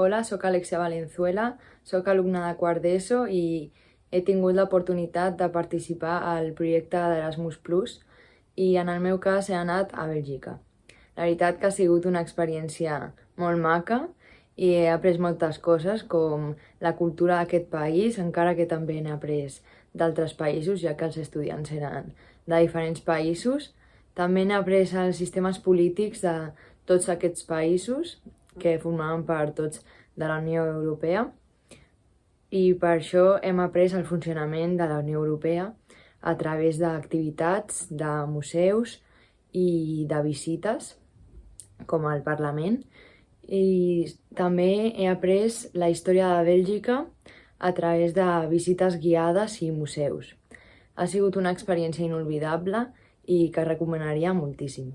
Hola, sóc Alexia Valenzuela, sóc alumna de quart d'ESO i he tingut l'oportunitat de participar al projecte d'Erasmus Plus i en el meu cas he anat a Bèlgica. La veritat que ha sigut una experiència molt maca i he après moltes coses com la cultura d'aquest país, encara que també n'he après d'altres països, ja que els estudiants eren de diferents països. També n'he après els sistemes polítics de tots aquests països que formaven part tots de la Unió Europea i per això hem après el funcionament de la Unió Europea a través d'activitats, de museus i de visites, com al Parlament. I també he après la història de Bèlgica a través de visites guiades i museus. Ha sigut una experiència inolvidable i que recomanaria moltíssim.